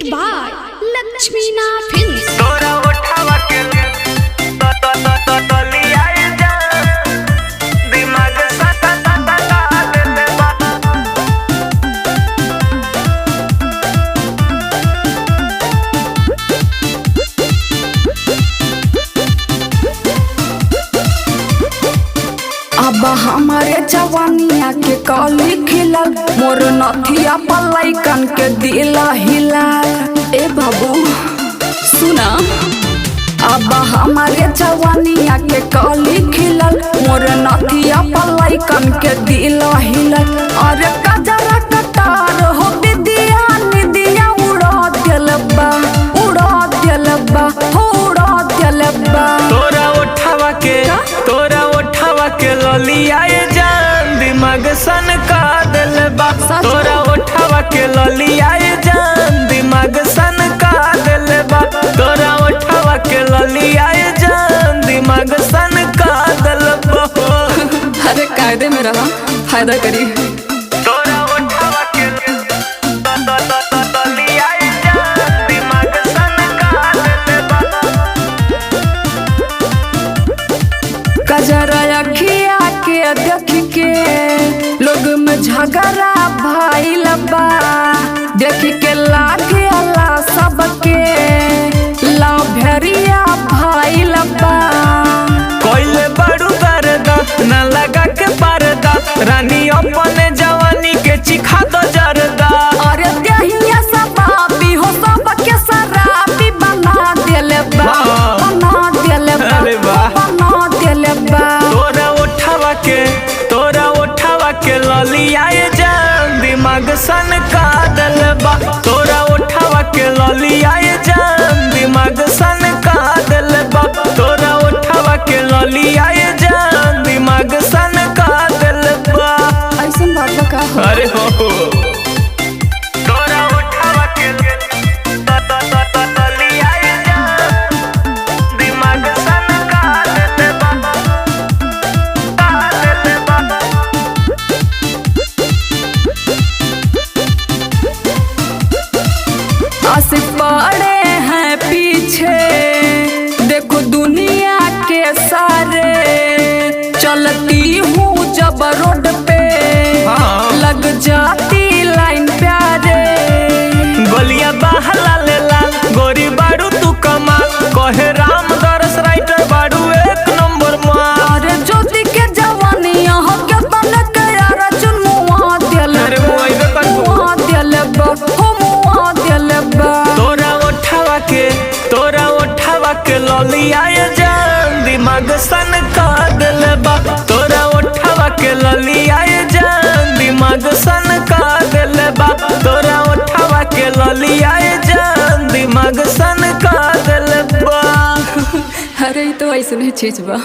Presented by Lakshmina Films. तोरा उठावा के लिया जा दिमाग सता दे बा अब हमारे जवानिया के कली खिलल मोर नथिया पलाइकन के दिला हिलाल। ए बाबू सुना, अब हमारे जवानिया के कली खिलल मोर नथिया पलाइकन के दिला हिलल। अरे कजरा कटार हो दिदिया निदिया उड़ा दिल बा हो उड़ा दिल बा। तोरा उठावा के लिया जान दिमाग सन का दिल बा। तोरा उठावा के लिया जान दिमाग सन का दिल बा। तोरा उठावा के लिया जान दिमाग सन का दिल बा। अरे कायदे में रहा, फायदा करी। तोरा उठावा के लिया जान दिमाग सन का दिल बा। कजरा अखिया के देख के लोग में झगड़ा भाईल बा। देख के लागे अल्लाह सबके लाभरिया भाईल बा। कोइले बड़ू दर्दा न लगा के पर्दा रानी अपने जवानी के चिखा दो जरदा। अरे दहिया सबाबी हो सबके शराबी बना देले बा, बना देले बा, अरे वाह। बना देले बा। तोरा उठावा के लिया जान दिमाग सन का दिल बा। तोरा उठावा के लिया जान दिमाग सन का दिल बा। तोरा उठावा के लिया जान दिमाग सन का दिल बा। ऐसन बात का हो। अरे हो तोरा उठावा के लिया जान दिमाग सन का दिल बा। आशिक पड़े हैं पीछे देखो दुनिया के सारे। चलती हूँ जब रोड पे लग जाती लाइन प्यारे। गोलिया बहला लेला गोरी बाड़ू तू कमाल कहे राम दरस राइटर बाड़ू एक नंबर माल। अरे ज्योति के जवानिया हो के तन के यार चुनुआ दिल अरे मोइबे कर मुआ दिल बा हो मुआ दिल बा। तोरा उठावा के लिया जान दिमाग सन का दिल बा। तोरा उठावा के लिया जान दिमाग सन का दिल बा। तोरा उठावा के लिया जान दिमाग सन का दिल बा। अरे तो ऐसे नहीं चीज बा।